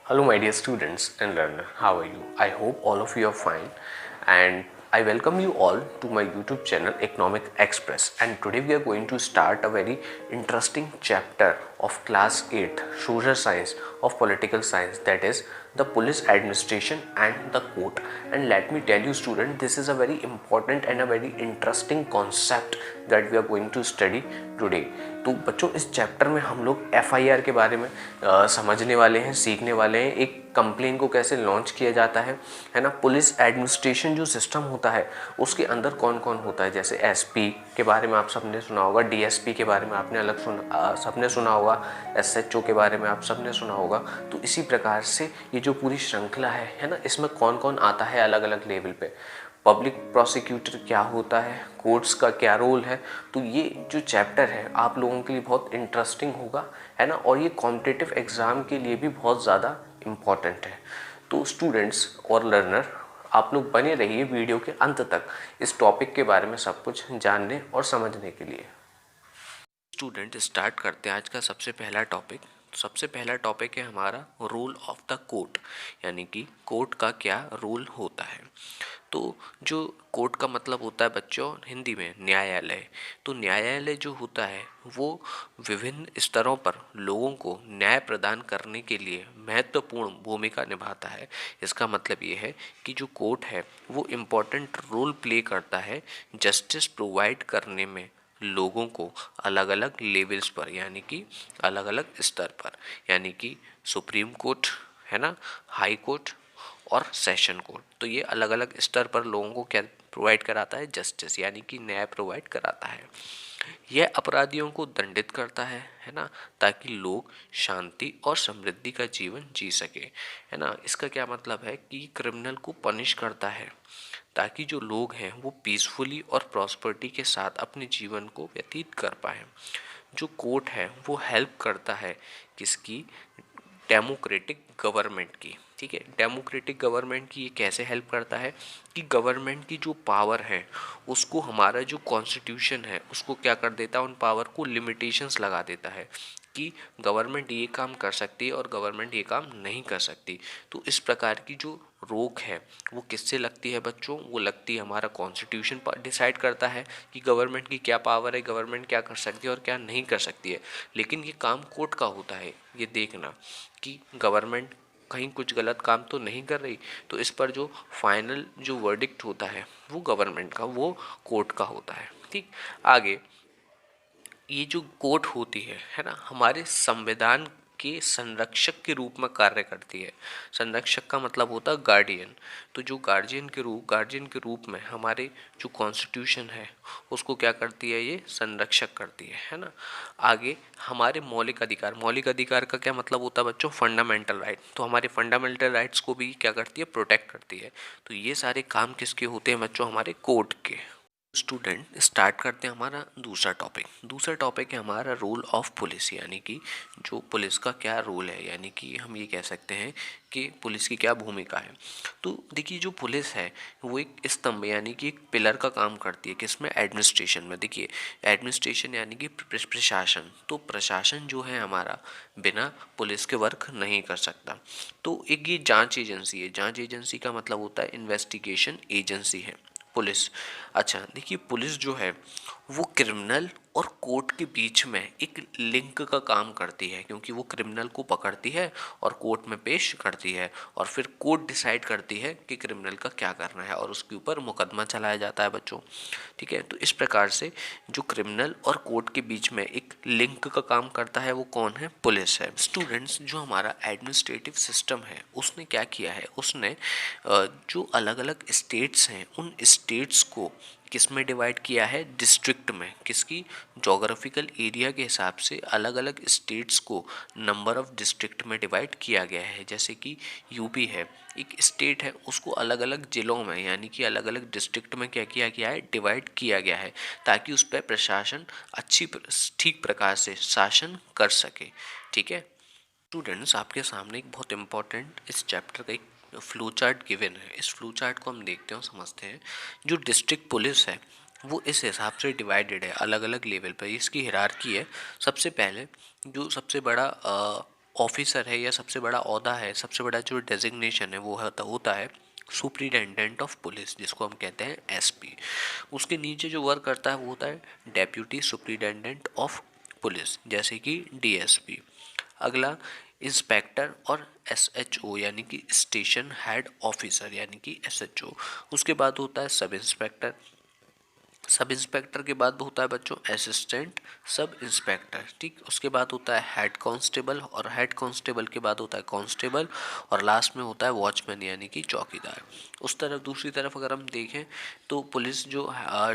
Hello, my dear students and learner. How are you? I hope all of you are fine, and I welcome you all to my YouTube channel Economic Express. And today we are going to start a very interesting chapter of class 8 social science of political science, that is the police administration and the court. And let me tell you student, this is a very important and a very interesting concept that we are going to study today. तो बच्चों इस chapter में हम लोग FIR के बारे में समझने वाले हैं, सीखने वाले हैं, एक कंप्लेन को कैसे लॉन्च किया जाता है ना। पुलिस एडमिनिस्ट्रेशन जो सिस्टम होता है उसके अंदर कौन कौन होता है, जैसे एसपी के बारे में आप सबने सुना होगा, डीएसपी के बारे में आपने सबने सुना होगा, एसएचओ के बारे में आप सबने सुना होगा। तो इसी प्रकार से ये जो पूरी श्रृंखला है ना, इसमें कौन कौन आता है अलग अलग लेवल पे। पब्लिक प्रोसिक्यूटर क्या होता है, कोर्ट्स का क्या रोल है। तो ये जो चैप्टर है आप लोगों के लिए बहुत इंटरेस्टिंग होगा, है ना, और ये कॉम्पिटिटिव एग्ज़ाम के लिए भी बहुत ज़्यादा इम्पॉर्टेंट है। तो स्टूडेंट्स और लर्नर, आप लोग बने रहिए वीडियो के अंत तक इस टॉपिक के बारे में सब कुछ जानने और समझने के लिए। स्टूडेंट स्टार्ट करते हैं आज का सबसे पहला टॉपिक। सबसे पहला टॉपिक है हमारा रोल ऑफ द कोर्ट, यानी कि कोर्ट का क्या रोल होता है। तो जो कोर्ट का मतलब होता है बच्चों हिंदी में न्यायालय। तो न्यायालय जो होता है वो विभिन्न स्तरों पर लोगों को न्याय प्रदान करने के लिए महत्वपूर्ण भूमिका निभाता है। इसका मतलब ये है कि जो कोर्ट है वो इम्पोर्टेंट रोल प्ले करता है जस्टिस प्रोवाइड करने में लोगों को अलग अलग लेवल्स पर, यानी कि अलग अलग स्तर पर, यानी कि सुप्रीम कोर्ट है ना, हाई कोर्ट और सेशन कोर्ट। तो ये अलग अलग स्तर पर लोगों को क्या प्रोवाइड कराता है, जस्टिस, यानी कि न्याय प्रोवाइड कराता है। यह अपराधियों को दंडित करता है ना, ताकि लोग शांति और समृद्धि का जीवन जी सके, है ना। इसका क्या मतलब है कि क्रिमिनल को पनिश करता है ताकि जो लोग हैं वो पीसफुली और प्रॉस्पर्टी के साथ अपने जीवन को व्यतीत कर पाए। जो कोर्ट है वो हेल्प करता है किसकी, डेमोक्रेटिक गवर्नमेंट की। ठीक है, डेमोक्रेटिक गवर्नमेंट की ये कैसे हेल्प करता है कि गवर्नमेंट की जो पावर है उसको हमारा जो कॉन्स्टिट्यूशन है उसको क्या कर देता है, उन पावर को लिमिटेशंस लगा देता है कि गवर्नमेंट ये काम कर सकती है और गवर्नमेंट ये काम नहीं कर सकती। तो इस प्रकार की जो रोक है वो किससे लगती है बच्चों, वो लगती है हमारा कॉन्स्टिट्यूशन डिसाइड करता है कि गवर्नमेंट की क्या पावर है, गवर्नमेंट क्या कर सकती है और क्या नहीं कर सकती है। लेकिन ये काम कोर्ट का होता है ये देखना कि गवर्नमेंट कहीं कुछ गलत काम तो नहीं कर रही। तो इस पर जो फाइनल जो वर्डिक्ट होता है वो गवर्नमेंट का, वो कोर्ट का होता है। ठीक, आगे ये जो कोर्ट होती है ना, हमारे संविधान के संरक्षक के रूप में कार्य करती है। संरक्षक का मतलब होता है गार्डियन। तो जो गार्जियन के रूप में हमारे जो कॉन्स्टिट्यूशन है उसको क्या करती है, ये संरक्षक करती है ना। आगे हमारे मौलिक अधिकार का क्या मतलब होता है बच्चों, फंडामेंटल राइट। तो हमारे फंडामेंटल राइट्स को भी क्या करती है, प्रोटेक्ट करती है। तो ये सारे काम किसके होते हैं बच्चों, हमारे कोर्ट के। स्टूडेंट स्टार्ट करते हैं हमारा दूसरा टॉपिक। दूसरा टॉपिक है हमारा रोल ऑफ पुलिस, यानी कि जो पुलिस का क्या रोल है, यानी कि हम ये कह सकते हैं कि पुलिस की क्या भूमिका है। तो देखिए जो पुलिस है वो एक स्तंभ यानी कि एक पिलर का काम करती है, किसमें, एडमिनिस्ट्रेशन में। देखिए एडमिनिस्ट्रेशन यानी कि प्रशासन। तो प्रशासन जो है हमारा बिना पुलिस के वर्क नहीं कर सकता। तो एक ये जांच एजेंसी है। जांच एजेंसी का मतलब होता है इन्वेस्टिगेशन एजेंसी है पुलिस। अच्छा देखिए पुलिस जो है वो क्रिमिनल और कोर्ट के बीच में एक लिंक का काम करती है, क्योंकि वो क्रिमिनल को पकड़ती है और कोर्ट में पेश करती है और फिर कोर्ट डिसाइड करती है कि क्रिमिनल का क्या करना है और उसके ऊपर मुकदमा चलाया जाता है बच्चों। ठीक है, तो इस प्रकार से जो क्रिमिनल और कोर्ट के बीच में एक लिंक का काम करता है वो कौन है, पुलिस है। स्टूडेंट्स जो हमारा एडमिनिस्ट्रेटिव सिस्टम है उसने क्या किया है, उसने जो अलग अलग स्टेट्स हैं उन स्टेट्स को किस में डिवाइड किया है, डिस्ट्रिक्ट में। किसकी, जोग्राफिकल एरिया के हिसाब से अलग अलग स्टेट्स को नंबर ऑफ डिस्ट्रिक्ट में डिवाइड किया गया है। जैसे कि यूपी है एक स्टेट है, उसको अलग अलग जिलों में यानी कि अलग अलग डिस्ट्रिक्ट में क्या किया गया है, डिवाइड किया गया है, ताकि उस पर प्रशासन ठीक प्रकार से शासन कर सके। ठीक है स्टूडेंट्स, आपके सामने एक बहुत इंपॉर्टेंट इस चैप्टर का एक फ्लो चार्ट गिवन है। इस फ्लो चार्ट को हम देखते हैं और समझते हैं। जो डिस्ट्रिक्ट पुलिस है वो इस हिसाब से डिवाइडेड है अलग अलग लेवल पर, इसकी हिरार्की है। सबसे पहले जो सबसे बड़ा ऑफिसर है या सबसे बड़ा ओहदा है, सबसे बड़ा जो डेजिग्नेशन है वो होता है सुप्रिटेंडेंट ऑफ पुलिस, जिसको हम कहते हैं एसपी। उसके नीचे जो वर्क करता है वो होता है डेप्यूटी सुप्रिटेंडेंट ऑफ पुलिस, जैसे कि डीएसपी। अगला इंस्पेक्टर और एसएचओ यानी कि स्टेशन हेड ऑफिसर यानी कि एसएचओ। उसके बाद होता है सब इंस्पेक्टर। सब इंस्पेक्टर के बाद होता है बच्चों असिस्टेंट सब इंस्पेक्टर, ठीक। उसके बाद होता है हेड कांस्टेबल, और हेड कांस्टेबल के बाद होता है कांस्टेबल, और लास्ट में होता है वॉचमैन यानी कि चौकीदार। उस तरफ दूसरी तरफ अगर हम देखें तो पुलिस जो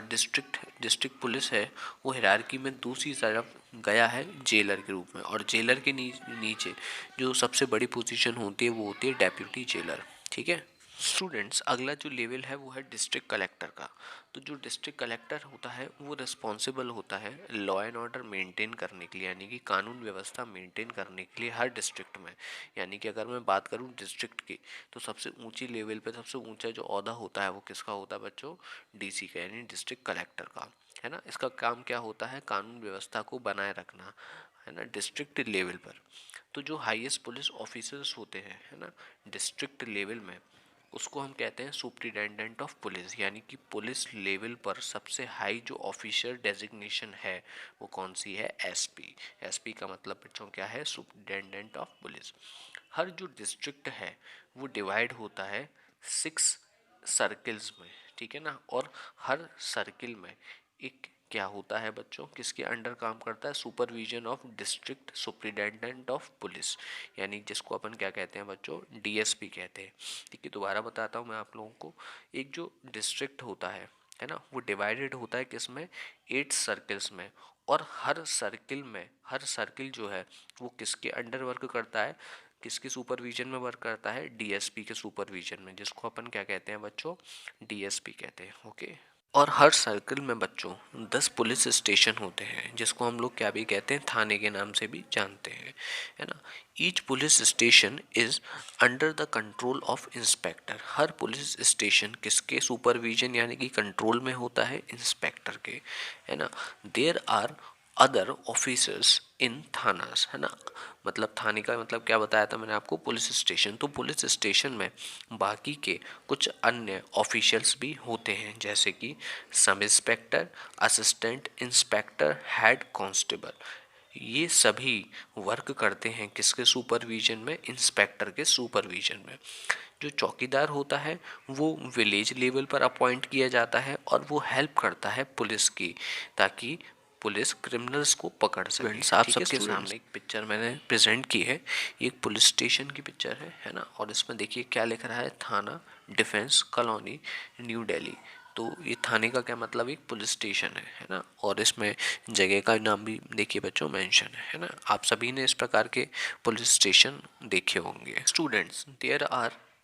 डिस्ट्रिक्ट पुलिस है वो हायरार्की में दूसरी तरफ गया है जेलर के रूप में, और जेलर के नीचे जो सबसे बड़ी पोजीशन होती है वो होती है डेप्यूटी जेलर, ठीक है। स्टूडेंट्स, अगला जो लेवल है वो है डिस्ट्रिक्ट कलेक्टर का। तो जो डिस्ट्रिक्ट कलेक्टर होता है वो रिस्पॉन्सिबल होता है लॉ एंड ऑर्डर मेंटेन करने के लिए, यानी कि कानून व्यवस्था मेंटेन करने के लिए हर डिस्ट्रिक्ट में। यानी कि अगर मैं बात करूं डिस्ट्रिक्ट की, तो सबसे ऊंची लेवल पे सबसे ऊंचा जो ओहदा होता है वो किसका होता है बच्चों? डीसी का, यानी डिस्ट्रिक्ट कलेक्टर का, है ना। इसका काम क्या होता है? कानून व्यवस्था को बनाए रखना, है ना, डिस्ट्रिक्ट लेवल पर। तो जो हाईएस्ट पुलिस ऑफिसर्स होते हैं, है ना, डिस्ट्रिक्ट लेवल में, उसको हम कहते हैं सुप्रिटेंडेंट ऑफ पुलिस, यानी कि पुलिस लेवल पर सबसे हाई जो ऑफिशियल डेजिग्नेशन है वो कौन सी है? एसपी। एसपी का मतलब बच्चों क्या है? Superintendent of police. हर जो डिस्ट्रिक्ट है वो डिवाइड होता है 6 सर्किल्स में, ठीक है ना। और हर सर्किल में एक क्या होता है बच्चों? किसके अंडर काम करता है? Supervision of district superintendent of police, यानी जिसको अपन क्या कहते हैं बच्चों? डीएसपी कहते हैं, ठीक है। दोबारा बताता हूँ मैं आप लोगों को। एक जो डिस्ट्रिक्ट होता है ना, वो डिवाइडेड होता है किस में? 8 सर्किल्स में। और हर सर्किल जो है वो किसके अंडर वर्क करता है? किसके सुपरविजन में वर्क करता है? डीएसपी के सुपरविजन में, जिसको अपन क्या कहते हैं बच्चों? डीएसपी कहते हैं, ओके। और हर सर्कल में बच्चों 10 पुलिस स्टेशन होते हैं, जिसको हम लोग क्या भी कहते हैं? थाने के नाम से भी जानते हैं, है ना। Each police station is under the control of inspector. Her police station किसके सुपरविजन यानी कि कंट्रोल में होता है? इंस्पेक्टर के, है ना। There are other officers in thanas, है ना। मतलब थाने का मतलब क्या बताया था मैंने आपको? Police station. तो पुलिस स्टेशन में बाकी के कुछ अन्य ऑफिशियल्स भी होते हैं, जैसे कि sub inspector, assistant inspector, head constable. ये सभी वर्क करते हैं किसके सुपरविजन में? इंस्पेक्टर के सुपरविजन में। जो चौकीदार होता है वो विलेज लेवल पर अपॉइंट किया जाता है, और वो हेल्प करता है पुलिस की, ताकि पुलिस क्रिमिनल्स को पकड़ सके। आप सबके सामने एक पिक्चर मैंने प्रेजेंट की है, ये एक पुलिस स्टेशन की पिक्चर है ना। और इसमें देखिए क्या लिख रहा है? थाना डिफेंस कॉलोनी न्यू दिल्ली। तो ये थाने का क्या मतलब? एक पुलिस स्टेशन है ना। और इसमें जगह का नाम भी देखिए बच्चों मेंशन है ना। आप सभी ने इस प्रकार के पुलिस स्टेशन देखे होंगे। Students,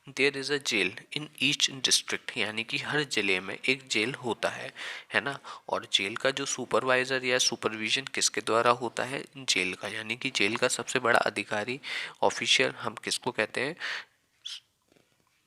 there is a jail in each district, यानी कि हर जिले में एक जेल होता है ना। और जेल का जो सुपरवाइज़र या सुपरविजन किसके द्वारा होता है? जेल का, यानी कि जेल का सबसे बड़ा अधिकारी ऑफिशियल हम किसको कहते हैं?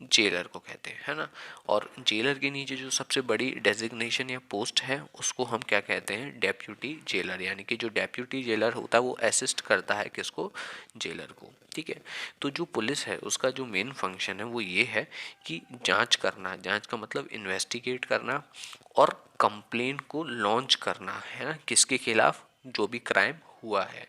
जेलर को कहते हैं, है ना। और जेलर के नीचे जो सबसे बड़ी डेजिग्नेशन या पोस्ट है उसको हम क्या कहते हैं? डेप्यूटी जेलर, यानी कि जो डेप्यूटी जेलर होता है वो असिस्ट करता है किसको? जेलर को, ठीक है। तो जो पुलिस है उसका जो मेन फंक्शन है वो ये है कि जांच करना, जांच का मतलब इन्वेस्टिगेट करना, और कंप्लेन को लॉन्च करना, है ना, किसके खिलाफ? जो भी क्राइम हुआ है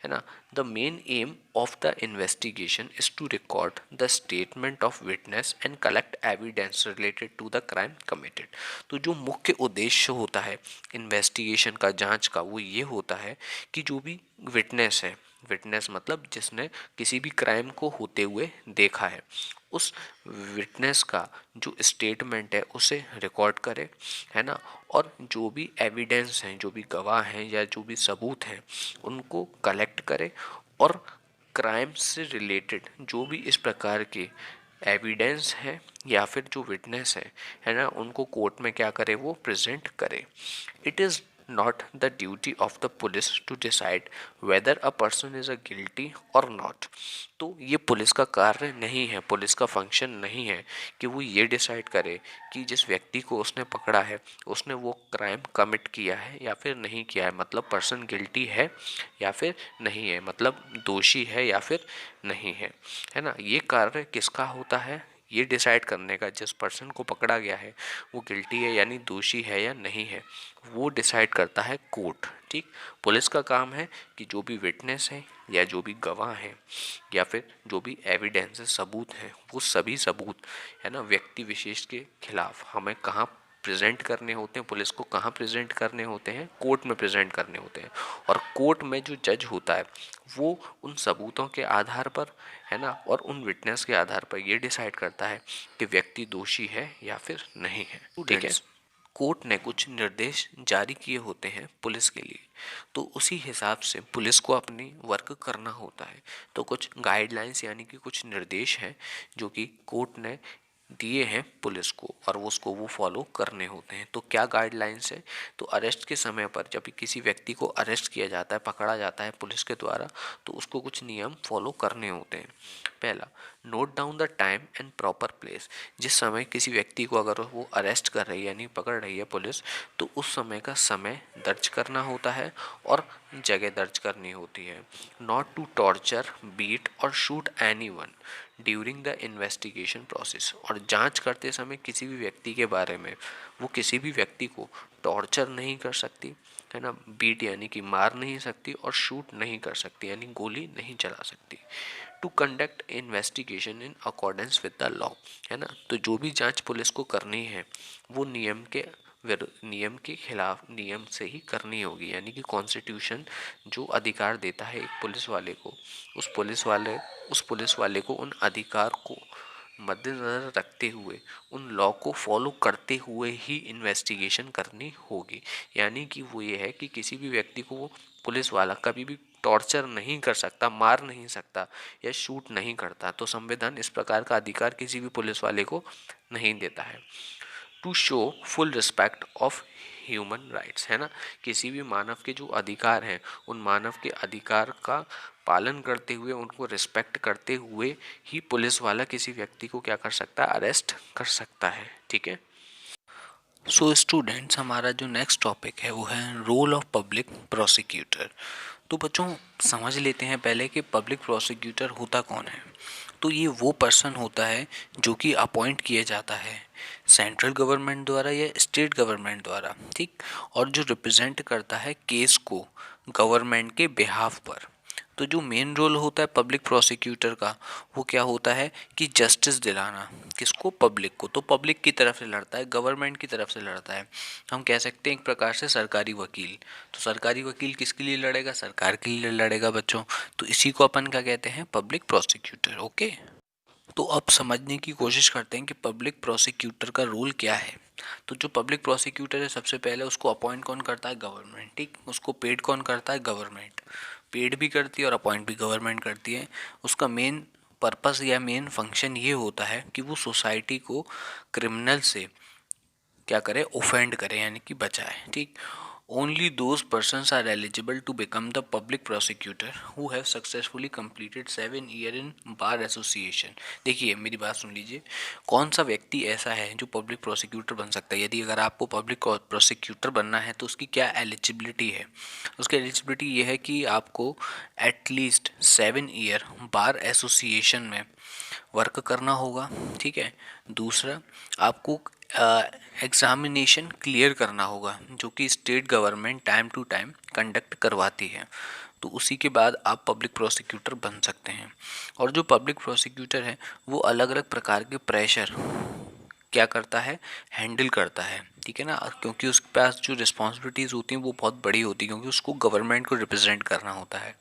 ना। The main aim of the investigation is to record the statement of witness and collect evidence related to the crime committed. तो जो मुख्य उद्देश्य होता है इन्वेस्टिगेशन का, जांच का, वो ये होता है कि जो भी विटनेस है, विटनेस मतलब जिसने किसी भी क्राइम को होते हुए देखा है, उस विटनेस का जो स्टेटमेंट है उसे रिकॉर्ड करे, है ना। और जो भी एविडेंस हैं, जो भी गवाह हैं या जो भी सबूत हैं उनको कलेक्ट करे, और क्राइम से रिलेटेड जो भी इस प्रकार के एविडेंस है या फिर जो विटनेस है ना, उनको कोर्ट में क्या करे? वो प्रेजेंट करे। It is not the duty of the police to decide whether a person is a guilty or not। तो ये पुलिस का कार्य नहीं है, पुलिस का फंक्शन नहीं है कि वो ये डिसाइड करे कि जिस व्यक्ति को उसने पकड़ा है उसने वो क्राइम कमिट किया है या फिर नहीं किया है, मतलब पर्सन गिल्टी है या फिर नहीं है, मतलब दोषी है या फिर नहीं है ना। ये कार्य किसका होता है, ये डिसाइड करने का, जिस पर्सन को पकड़ा गया है वो गिल्टी है यानी दोषी है या नहीं है, वो डिसाइड करता है कोर्ट। ठीक, पुलिस का काम है कि जो भी विटनेस है या जो भी गवाह हैं या फिर जो भी एविडेंस सबूत हैं, वो सभी सबूत है ना व्यक्ति विशेष के खिलाफ हमें कहाँ प्रेजेंट करने होते हैं, पुलिस को कहाँ प्रेजेंट करने होते हैं, कोर्ट में प्रेजेंट करने होते हैं। और कोर्ट में जो जज होता है वो उन सबूतों के आधार पर है ना और उन विटनेस के आधार पर ये डिसाइड करता है कि व्यक्ति दोषी है या फिर नहीं है। ठीक है, कोर्ट ने कुछ निर्देश जारी किए होते हैं पुलिस के लिए, तो उसी हिसाब से पुलिस को अपनी वर्क करना होता है। तो कुछ गाइडलाइंस यानी कि कुछ निर्देश हैं जो कि कोर्ट ने दिए हैं पुलिस को और उसको वो फॉलो करने होते हैं। तो क्या गाइडलाइंस है, तो अरेस्ट के समय पर जब किसी व्यक्ति को अरेस्ट किया जाता है, पकड़ा जाता है पुलिस के द्वारा, तो उसको कुछ नियम फॉलो करने होते हैं। पहला, note down the time and proper place. जिस समय किसी व्यक्ति को अगर वो अरेस्ट कर रही है यानी पकड़ रही है पुलिस, तो उस समय का समय दर्ज करना होता है और जगह दर्ज करनी होती है। नॉट टू टॉर्चर, बीट और shoot anyone during the investigation process. और जांच करते समय किसी भी व्यक्ति के बारे में वो किसी भी व्यक्ति को टॉर्चर नहीं कर सकती है ना, बीट यानी कि मार नहीं सकती और शूट नहीं कर सकती यानी गोली नहीं चला सकती। To conduct investigation in accordance with the law, है ना। तो जो भी जांच पुलिस को करनी है वो नियम के खिलाफ नियम से ही करनी होगी, यानी कि कॉन्स्टिट्यूशन जो अधिकार देता है एक पुलिस वाले को, उस पुलिस वाले को उन अधिकार को मद्देनजर रखते हुए उन लॉ को फॉलो करते हुए ही इन्वेस्टिगेशन करनी होगी। यानी कि वो ये है कि किसी भी व्यक्ति को वो पुलिस वाला कभी भी टॉर्चर नहीं कर सकता, मार नहीं सकता या शूट नहीं करता। तो संविधान इस प्रकार का अधिकार किसी भी पुलिस वाले को नहीं देता है। To show full respect of human rights, है ना, किसी भी मानव के जो अधिकार हैं उन मानव के अधिकार का पालन करते हुए, उनको रिस्पेक्ट करते हुए ही पुलिस वाला किसी व्यक्ति को क्या कर सकता है, अरेस्ट कर सकता है। ठीक है, सो स्टूडेंट्स हमारा जो नेक्स्ट टॉपिक है वो है रोल ऑफ पब्लिक प्रोसिक्यूटर। तो बच्चों समझ लेते हैं पहले कि पब्लिक प्रोसिक्यूटर होता कौन है। तो ये वो पर्सन होता है जो कि अपॉइंट किया जाता है सेंट्रल गवर्नमेंट द्वारा या स्टेट गवर्नमेंट द्वारा, ठीक, और जो रिप्रेजेंट करता है केस को गवर्नमेंट के बिहाफ पर। तो जो मेन रोल होता है पब्लिक प्रोसिक्यूटर का वो क्या होता है कि जस्टिस दिलाना, किसको, पब्लिक को। तो पब्लिक की तरफ से लड़ता है, गवर्नमेंट की तरफ से लड़ता है। हम कह सकते हैं एक प्रकार से सरकारी वकील। तो सरकारी वकील किसके लिए लड़ेगा, सरकार के लिए लड़ेगा बच्चों। तो इसी को अपन क्या कहते हैं, पब्लिक प्रोसिक्यूटर। ओके, तो अब समझने की कोशिश करते हैं कि पब्लिक प्रोसिक्यूटर का रोल क्या है। तो जो पब्लिक प्रोसिक्यूटर है सबसे पहले उसको अपॉइंट कौन करता है, गवर्नमेंट, ठीक, उसको पेड कौन करता है, गवर्नमेंट, पेड भी करती है और अपॉइंट भी गवर्नमेंट करती है। उसका मेन पर्पस या मेन फंक्शन ये होता है कि वो सोसाइटी को क्रिमिनल से क्या करे, ओफेंड करे यानी कि बचाए, ठीक। Only those persons are eligible to become the public prosecutor who have successfully completed 7 year in bar association. देखिए मेरी बात सुन लीजिए, कौन सा व्यक्ति ऐसा है जो पब्लिक प्रोसिक्यूटर बन सकता है। यदि अगर आपको पब्लिक प्रोसिक्यूटर बनना है तो उसकी क्या एलिजिबिलिटी है, उसकी एलिजिबिलिटी ये है कि आपको एटलीस्ट 7 ईयर बार एसोसिएशन में वर्क करना होगा, ठीक है। दूसरा, आपको एग्ज़ामिनेशन क्लियर करना होगा जो कि state government time to time conduct करवाती है। तो उसी के बाद आप पब्लिक प्रोसिक्यूटर बन सकते हैं। और जो पब्लिक प्रोसिक्यूटर है वो अलग अलग प्रकार के प्रेशर क्या करता है, हैंडल करता है, ठीक है ना, क्योंकि उसके पास जो रिस्पॉन्सिबिलिटीज़ होती हैं वो बहुत बड़ी होती है क्योंकि उसको गवर्नमेंट को रिप्रेजेंट करना होता है,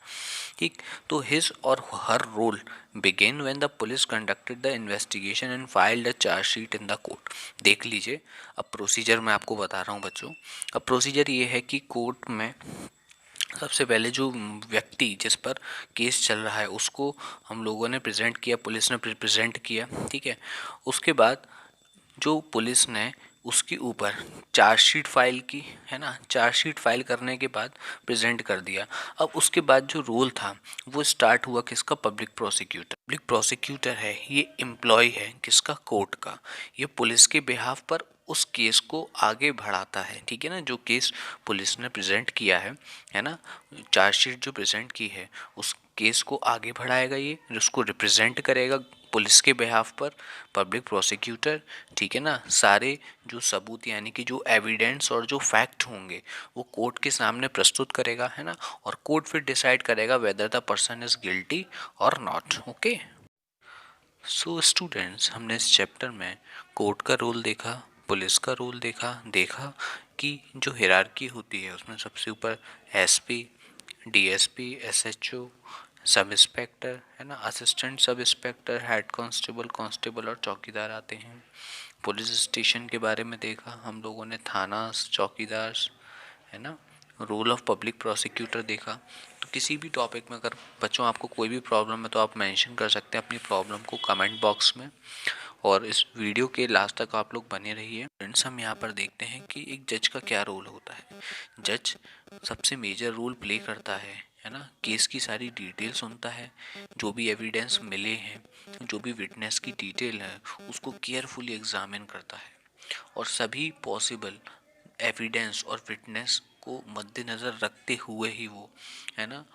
ठीक। तो हिज और her role began when the police conducted the investigation and filed a chargesheet in the court. देख लीजिए, अब प्रोसीजर मैं आपको बता रहा हूँ बच्चों। अब प्रोसीजर ये है कि कोर्ट में सबसे पहले जो व्यक्ति जिस पर केस चल रहा है उसको हम लोगों ने प्रेजेंट किया, पुलिस ने प्रेजेंट किया, ठीक है। उसके बाद जो पुलिस ने उसके ऊपर चार्जशीट फाइल की, है ना। चार्जशीट फाइल करने के बाद प्रेजेंट कर दिया। अब उसके बाद जो रोल था वो स्टार्ट हुआ किसका, पब्लिक प्रोसिक्यूटर। पब्लिक प्रोसिक्यूटर है ये एम्प्लॉय है किसका, कोर्ट का। ये पुलिस के बिहाफ पर उस केस को आगे बढ़ाता है, ठीक है ना। जो केस पुलिस ने प्रेजेंट किया है ना, चार्जशीट जो प्रेजेंट की है उस केस को आगे बढ़ाएगा, ये उसको रिप्रेजेंट करेगा पुलिस के बिहाफ पर पब्लिक प्रोसिक्यूटर, ठीक है ना। सारे जो सबूत यानी कि जो एविडेंस और जो फैक्ट होंगे वो कोर्ट के सामने प्रस्तुत करेगा, है ना। और कोर्ट फिर डिसाइड करेगा whether the person is guilty और नॉट। ओके, सो स्टूडेंट्स, हमने इस चैप्टर में कोर्ट का रोल देखा, पुलिस का रोल देखा, देखा कि जो हिरार्की होती है उसमें सबसे ऊपर SP, DSP, SHO, sub inspector, है ना, assistant sub inspector, head constable, constable और चौकीदार आते हैं। पुलिस स्टेशन के बारे में देखा हम लोगों ने, थाना, चौकीदार, है ना। रोल ऑफ पब्लिक प्रोसिक्यूटर देखा। तो किसी भी टॉपिक में अगर बच्चों आपको कोई भी प्रॉब्लम है तो आप मेंशन कर सकते हैं अपनी प्रॉब्लम को कमेंट बॉक्स में, और इस वीडियो के लास्ट तक आप लोग बने रहिए। फ्रेंड्स, हम यहाँ पर देखते हैं कि एक जज का क्या रोल होता है। जज सबसे मेजर रोल प्ले करता है ना। केस की सारी डिटेल सुनता है, जो भी एविडेंस मिले हैं, जो भी विटनेस की डिटेल है उसको केयरफुली एग्जामिन करता है, और सभी पॉसिबल एविडेंस और विटनेस को मद्देनज़र रखते हुए ही वो, है ना,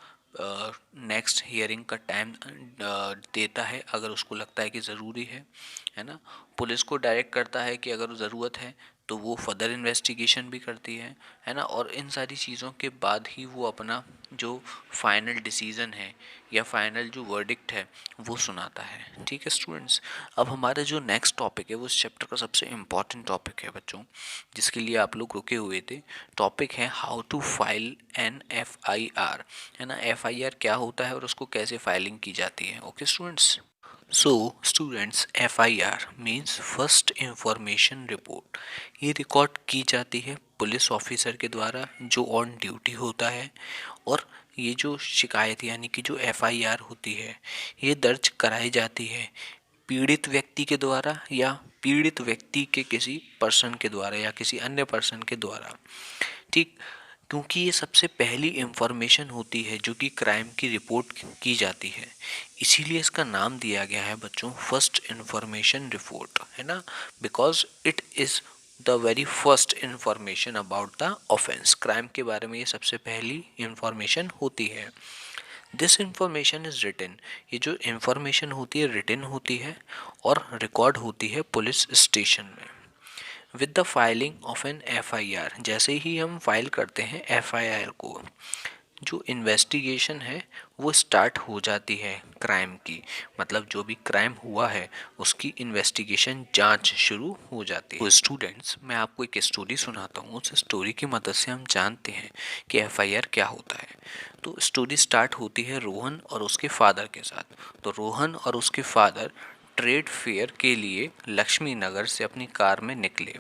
नेक्स्ट हियरिंग का टाइम देता है अगर उसको लगता है कि ज़रूरी है ना। पुलिस को डायरेक्ट करता है कि अगर ज़रूरत है तो वो फर्दर इन्वेस्टिगेशन भी करती है ना। और इन सारी चीज़ों के बाद ही वो अपना जो फाइनल डिसीज़न है या फाइनल जो वर्डिक्ट है वो सुनाता है, ठीक है स्टूडेंट्स। अब हमारा जो नेक्स्ट टॉपिक है वो इस चैप्टर का सबसे इम्पॉर्टेंट टॉपिक है बच्चों, जिसके लिए आप लोग रुके हुए थे। टॉपिक है how to file an FIR, है ना। एफआईआर क्या होता है और उसको कैसे फाइलिंग की जाती है। Okay students, so students, FIR means first information report. ये रिकॉर्ड की जाती है पुलिस ऑफिसर के द्वारा जो ऑन ड्यूटी होता है, और ये जो शिकायत यानी कि जो एफआईआर होती है ये दर्ज कराई जाती है पीड़ित व्यक्ति के द्वारा या पीड़ित व्यक्ति के किसी पर्सन के द्वारा या किसी अन्य पर्सन के द्वारा, ठीक। क्योंकि ये सबसे पहली इंफॉर्मेशन होती है जो कि क्राइम की रिपोर्ट की जाती है, इसीलिए इसका नाम दिया गया है बच्चों फर्स्ट इंफॉर्मेशन रिपोर्ट, है ना। Because it is the very first information about the offence. Crime के बारे में ये सबसे पहली इंफॉर्मेशन होती है। दिस इंफॉर्मेशन इज रिटन, ये जो इंफॉर्मेशन होती है रिटन होती है और रिकॉर्ड होती है पुलिस स्टेशन में। With the filing of an FIR, जैसे ही हम फाइल करते हैं एफआईआर को, जो इन्वेस्टिगेशन है वो स्टार्ट हो जाती है क्राइम की। मतलब जो भी क्राइम हुआ है उसकी इन्वेस्टिगेशन, जांच शुरू हो जाती है। तो स्टूडेंट्स, मैं आपको एक स्टोरी सुनाता हूँ, उस स्टोरी की मदद से हम जानते हैं कि एफआईआर क्या होता है। तो स्टोरी स्टार्ट होती है रोहन और उसके फादर के साथ। तो रोहन और उसके फादर ट्रेड फेयर के लिए लक्ष्मी नगर से अपनी कार में निकले।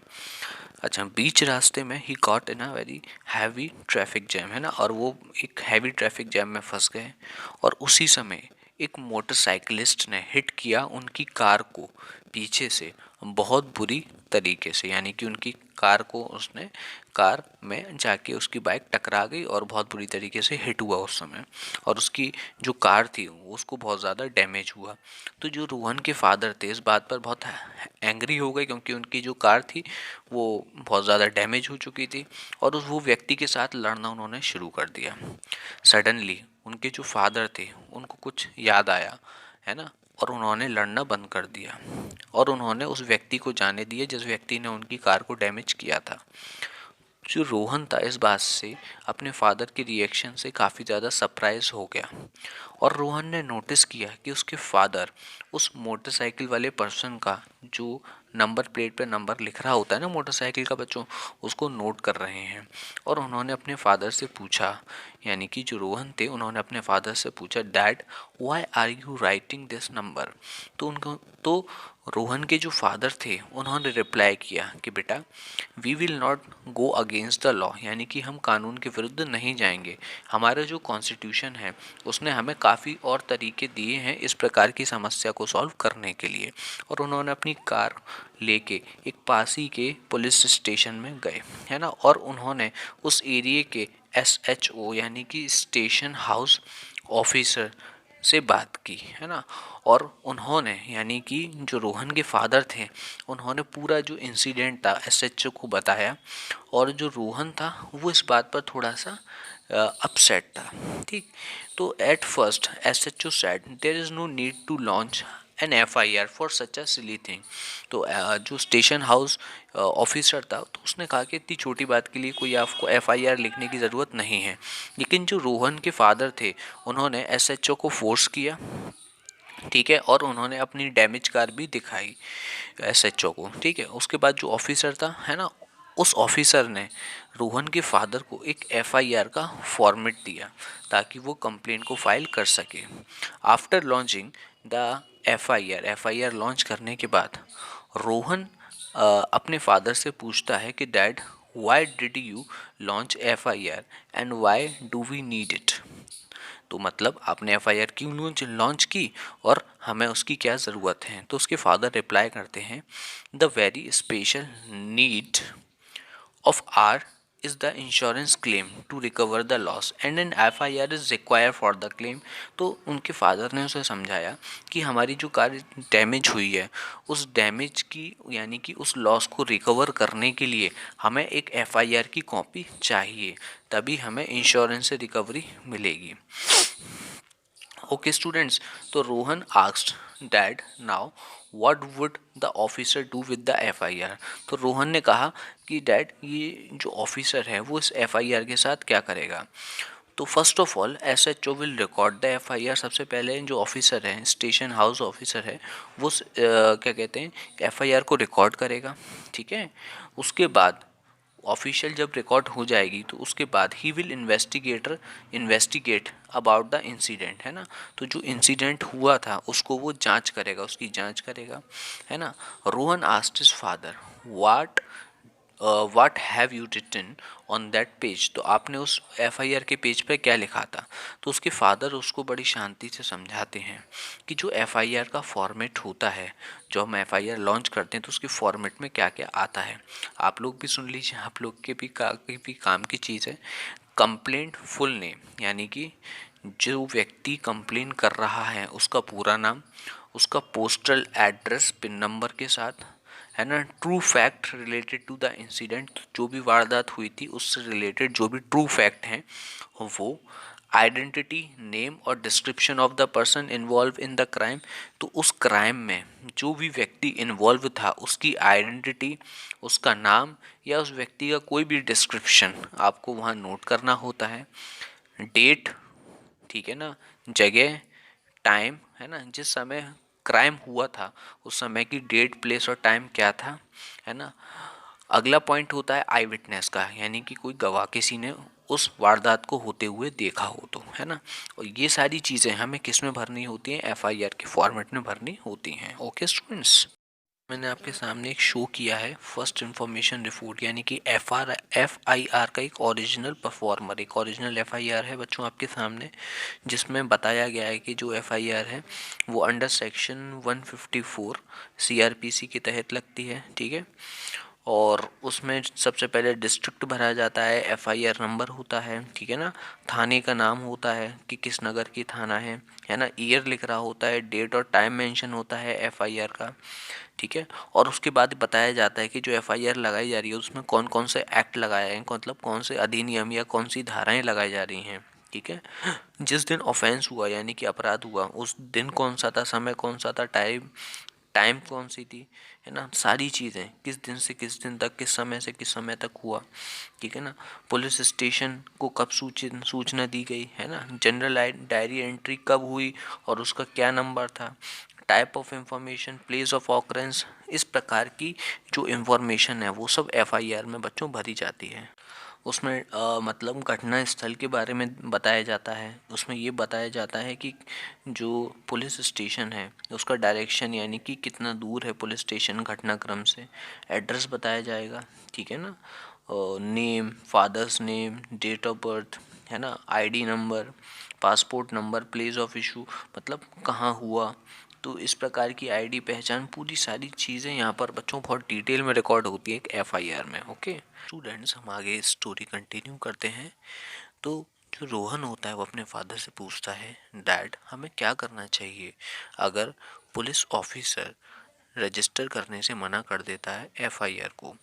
अच्छा, बीच रास्ते में he got in a very heavy traffic jam, है ना, और वो एक हैवी ट्रैफिक जैम में फंस गए। और उसी समय एक मोटरसाइकिलिस्ट ने हिट किया उनकी कार को पीछे से बहुत बुरी तरीके से, यानी कि उनकी कार को उसने, कार में जाके उसकी बाइक टकरा गई और बहुत बुरी तरीके से हिट हुआ उस समय, और उसकी जो कार थी उसको बहुत ज़्यादा डैमेज हुआ। तो जो रोहन के फादर थे इस बात पर बहुत एंग्री हो गए, क्योंकि उनकी जो कार थी वो बहुत ज़्यादा डैमेज हो चुकी थी, और वो व्यक्ति के साथ लड़ना उन्होंने शुरू कर दिया। सडनली उनके जो फादर थे उनको कुछ याद आया, है ना, और उन्होंने लड़ना बंद कर दिया और उन्होंने उस व्यक्ति को जाने दिया जिस व्यक्ति ने उनकी कार को डैमेज किया था। जो रोहन था इस बात से, अपने फादर के रिएक्शन से काफ़ी ज़्यादा सरप्राइज हो गया, और रोहन ने नोटिस किया कि उसके फादर उस मोटरसाइकिल वाले पर्सन का जो नंबर प्लेट पे नंबर लिख रहा होता है ना मोटरसाइकिल का बच्चों, उसको नोट कर रहे हैं। और उन्होंने अपने फादर से पूछा यानी कि जो रोहन थे उन्होंने अपने फादर से पूछा, dad why are you writing this number. तो रोहन के जो फादर थे उन्होंने रिप्लाई किया कि बेटा we will not go against the law, यानी कि हम कानून के विरुद्ध नहीं जाएंगे। हमारा जो कॉन्स्टिट्यूशन है उसने हमें काफ़ी और तरीके दिए हैं इस प्रकार की समस्या को सॉल्व करने के लिए। और उन्होंने अपनी कार लेके एक पास ही के पुलिस स्टेशन में गए, है ना, और उन्होंने उस एरिया के SHO यानी कि स्टेशन हाउस ऑफिसर से बात की, है ना। और उन्होंने यानी कि जो रोहन के फादर थे उन्होंने पूरा जो इंसिडेंट था SHO को बताया। और जो रोहन था वो इस बात पर थोड़ा सा अपसेट था, ठीक। तो at first SHO said there is no need to launch an FIR for such a silly thing. तो जो स्टेशन हाउस ऑफिसर था तो उसने कहा कि इतनी छोटी बात के लिए कोई आपको FIR लिखने की ज़रूरत नहीं है। लेकिन जो रोहन के फादर थे उन्होंने SHO को फोर्स किया, ठीक है, और उन्होंने अपनी डैमेज कार भी दिखाई SHO को, ठीक है। उसके बाद जो ऑफिसर था, है ना, उस ऑफिसर ने रोहन के फादर को एक FIR का फॉर्मेट दिया ताकि वो कंप्लेंट को फाइल कर सके। After launching the FIR launch करने के बाद रोहन अपने फादर से पूछता है कि dad why did you launch FIR and why do we need it. तो मतलब आपने FIR क्यों लॉन्च की और हमें उसकी क्या ज़रूरत है। तो उसके फादर रिप्लाई करते हैं, the very special need of R is the insurance claim to recover the loss and an FIR is required for the claim। तो उनके फादर ने उसे समझाया कि हमारी जो कार डैमेज हुई है उस डैमेज की यानी कि उस लॉस को रिकवर करने के लिए हमें एक FIR की कॉपी चाहिए, तभी हमें इंश्योरेंस से रिकवरी मिलेगी। ओके स्टूडेंट्स, तो Rohan asked dad now what would the officer do with the FIR। तो रोहन ने कहा कि डैड ये जो ऑफिसर है वो इस FIR के साथ क्या करेगा। तो first of all SHO will record the FIR। सबसे पहले जो ऑफिसर है स्टेशन हाउस ऑफिसर है वो क्या कहते हैं FIR को रिकॉर्ड करेगा, ठीक है। उसके बाद ऑफिशियल जब रिकॉर्ड हो जाएगी तो उसके बाद he will investigate about the incident, है ना। तो जो इंसिडेंट हुआ था उसको वो जांच करेगा, उसकी जांच करेगा, है ना। Rohan asked his father what have you written on that page. तो आपने उस FIR के पेज पे क्या लिखा था। तो उसके फादर उसको बड़ी शांति से समझाते हैं कि जो FIR का फॉर्मेट होता है, जो हम FIR लॉन्च करते हैं तो उसके फॉर्मेट में क्या क्या आता है। आप लोग भी सुन लीजिए, आप लोग के भी काम की चीज़ है। कंप्लेंट फुल नेम यानी कि जो व्यक्ति कंप्लेन कर रहा है उसका पूरा नाम, उसका पोस्टल एड्रेस पिन नंबर के साथ, है ना। True fact related to the incident, जो भी वारदात हुई थी उससे रिलेटेड जो भी ट्रू फैक्ट हैं वो, आइडेंटिटी नेम और description of the person involve in the crime. तो उस क्राइम में जो भी व्यक्ति इन्वॉल्व था उसकी आइडेंटिटी, उसका नाम या उस व्यक्ति का कोई भी डिस्क्रिप्शन आपको वहाँ नोट करना होता है। डेट, ठीक है ना, जगह, टाइम, है ना, जिस समय क्राइम हुआ था उस समय की डेट, प्लेस और टाइम क्या था, है ना। अगला पॉइंट होता है आई विटनेस का, यानी कि कोई गवाह किसी ने उस वारदात को होते हुए देखा हो तो, है ना। और ये सारी चीज़ें हमें किस में भरनी होती हैं, FIR के फॉर्मेट में भरनी होती हैं। ओके स्टूडेंट्स, मैंने आपके सामने एक शो किया है फर्स्ट इंफॉर्मेशन रिपोर्ट, यानी कि FIR का एक ओरिजिनल परफॉर्मर, एक ओरिजिनल FIR है बच्चों आपके सामने, जिसमें बताया गया है कि जो FIR है वो अंडर सेक्शन 154 CRPC के तहत लगती है, ठीक है। और उसमें सबसे पहले डिस्ट्रिक्ट भरा जाता है, FIR नंबर होता है, ठीक है ना, थाने का नाम होता है कि किस नगर की थाना है ना, ईयर लिख रहा होता है, डेट और टाइम मेंशन होता है FIR का, ठीक है। और उसके बाद बताया जाता है कि जो FIR लगाई जा रही है उसमें कौन कौन से एक्ट लगाए हैं, मतलब कौन से अधिनियम या कौन सी धाराएं लगाई जा रही हैं, ठीक है। जिस दिन ऑफेंस हुआ यानी कि अपराध हुआ उस दिन कौन सा था, समय कौन सा था, टाइम कौन सी थी, है ना, सारी चीज़ें किस दिन से किस दिन तक, किस समय से किस समय तक हुआ, ठीक है ना। पुलिस स्टेशन को कब सूचना दी गई, है ना, जनरल डायरी एंट्री कब हुई और उसका क्या नंबर था, type of information, place of occurrence, इस प्रकार की जो इंफॉर्मेशन है वो सब FIR में बच्चों भरी जाती है। उसमें मतलब घटना स्थल के बारे में बताया जाता है। उसमें ये बताया जाता है कि जो पुलिस स्टेशन है उसका डायरेक्शन, यानी कि कितना दूर है पुलिस स्टेशन घटनाक्रम से, एड्रेस बताया जाएगा, ठीक है ना। Name, father's name, date of birth, है ना, ID number, passport number, place of issue, मतलब कहाँ हुआ। तो इस प्रकार की आईडी, पहचान, पूरी सारी चीज़ें यहाँ पर बच्चों बहुत डिटेल में रिकॉर्ड होती है एक एफआईआर में। ओके स्टूडेंट्स, हम आगे स्टोरी कंटिन्यू करते हैं। तो जो रोहन होता है वो अपने फादर से पूछता है, डैड हमें क्या करना चाहिए अगर पुलिस ऑफिसर रजिस्टर करने से मना कर देता है एफआईआर को।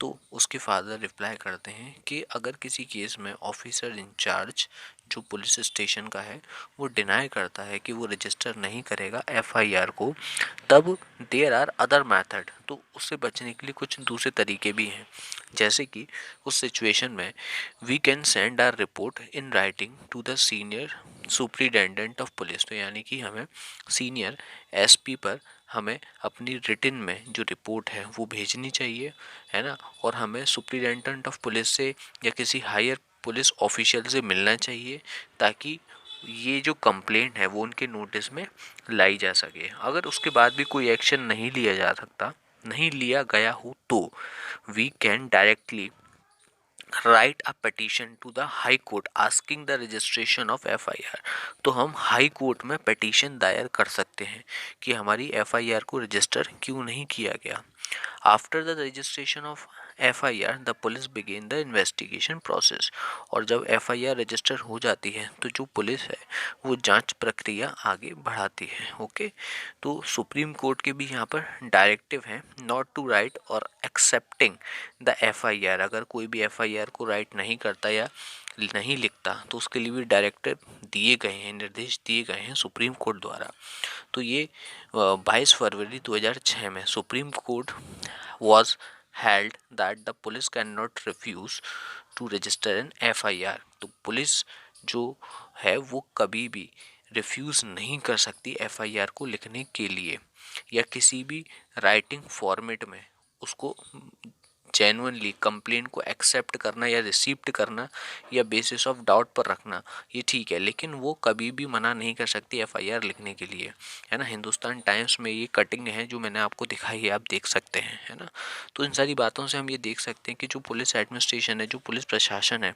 तो उसके फादर रिप्लाई करते हैं कि अगर किसी केस में ऑफिसर इंचार्ज जो पुलिस स्टेशन का है वो डिनाई करता है कि वो रजिस्टर नहीं करेगा एफआईआर को, तब देयर आर अदर मेथड। तो उससे बचने के लिए कुछ दूसरे तरीके भी हैं। जैसे कि उस सिचुएशन में we can send a report in writing to the senior superintendent of police. तो यानी कि हमें सीनियर एसपी पर हमें अपनी रिटन में जो रिपोर्ट है वो भेजनी चाहिए, है ना। और हमें सुप्रिटेंडेंट ऑफ पुलिस से या किसी हायर पुलिस ऑफिशियल से मिलना चाहिए, ताकि ये जो कंप्लेंट है वो उनके नोटिस में लाई जा सके। अगर उसके बाद भी कोई एक्शन नहीं लिया जा सकता, नहीं लिया गया हो, तो we can directly write a petition to the high court asking the registration of FIR. तो हम हाई कोर्ट में पिटीशन दायर कर सकते हैं कि हमारी एफआईआर को रजिस्टर क्यों नहीं किया गया। After the registration of FIR the police began the investigation process. और जब एफआईआर रजिस्टर हो जाती है तो जो पुलिस है वो जांच प्रक्रिया आगे बढ़ाती है। ओके, तो सुप्रीम कोर्ट के भी यहाँ पर डायरेक्टिव है नॉट टू राइट और एक्सेप्टिंग द एफआईआर। अगर कोई भी एफआईआर को राइट नहीं करता या नहीं लिखता तो उसके लिए भी डायरेक्टिव दिए गए हैं, निर्देश दिए गए हैं सुप्रीम कोर्ट द्वारा। तो ये 22 फरवरी 2006 में supreme court was held that the police cannot refuse to register an FIR। तो पुलिस जो है वो कभी भी रिफ्यूज़ नहीं कर सकती एफआईआर को लिखने के लिए, या किसी भी राइटिंग फॉर्मेट में उसको जेन्युइनली कंप्लेंट को एक्सेप्ट करना या रिसीप्ट करना या बेसिस ऑफ डाउट पर रखना, ये ठीक है, लेकिन वो कभी भी मना नहीं कर सकती एफआईआर लिखने के लिए, है ना। हिंदुस्तान टाइम्स में ये कटिंग है जो मैंने आपको दिखाई है, आप देख सकते हैं, है ना। तो इन सारी बातों से हम ये देख सकते हैं कि जो पुलिस एडमिनिस्ट्रेशन है, जो पुलिस प्रशासन है,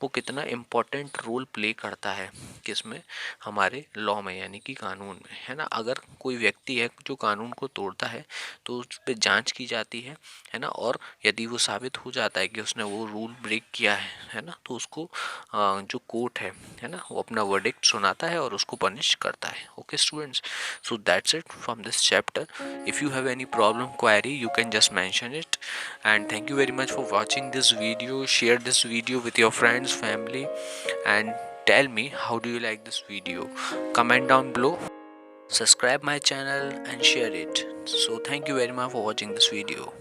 वो कितना इम्पोर्टेंट रोल प्ले करता है किसमें, हमारे लॉ में, यानी कि कानून में, है ना। अगर कोई व्यक्ति है जो कानून को तोड़ता है तो उस पर जांच की जाती है ना। और यदि वो साबित हो जाता है कि उसने वो रूल ब्रेक किया है ना, तो उसको जो कोर्ट है ना, वो अपना वर्डिक्ट सुनाता है और उसको पनिश करता है। Okay students, so that's it from this chapter. If you have any problem, query, you can just mention it. And thank you very much for watching this video. Share this video with your friends, family, and tell me how do you like this video. Comment down below, subscribe my channel and share it. So thank you very much for watching this video.